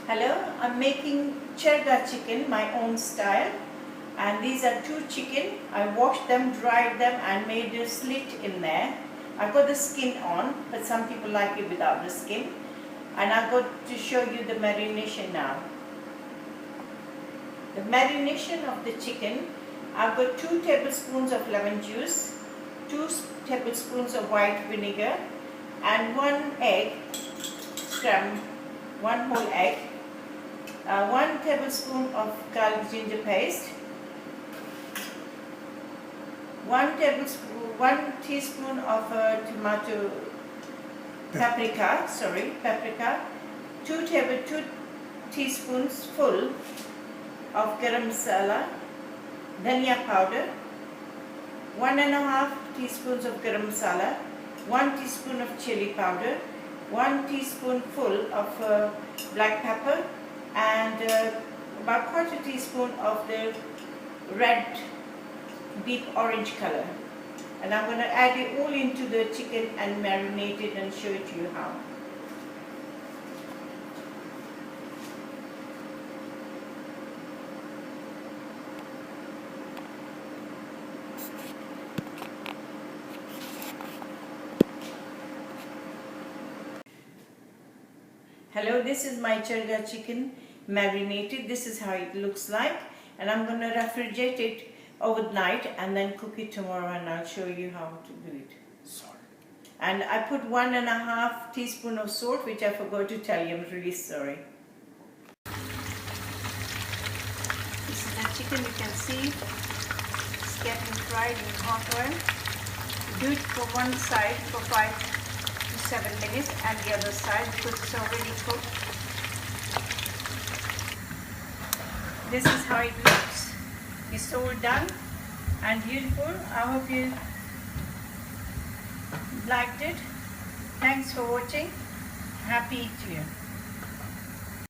Hello, I'm making chargha chicken my own style, and these are two chicken. I washed them, dried them and made a slit in there. I got the skin on, but some people like it without the skin. And I'm going to show you the marination now. The marination of the chicken, I've got 2 tablespoons of lemon juice, 2 tablespoons of white vinegar, and 1 egg, scrambled, 1 whole egg, 1 tablespoon of garlic ginger paste, 1 teaspoon of paprika, 2 teaspoons full of garam masala, dhania powder, 1.5 teaspoons of garam masala, 1 teaspoon of chili powder, 1 teaspoon full of black pepper, and about 1/4 teaspoon of the red deep orange color. And I'm going to add it all into the chicken and marinate it and show it to you how. Hello, this is my chargha chicken marinated. This is how it looks like, and I'm going to refrigerate it overnight and then cook it tomorrow, and I'll show you how to do it. Salt. And I put 1.5 teaspoon of salt, which I forgot to tell you. I'm really sorry. This is the chicken. You can see it's getting fried in hot oil. Do it for one side for 5 to 7 minutes and the other side because it's already cooked. This is how it looks. It's all done and beautiful. I hope you liked it. Thanks for watching. Happy to you.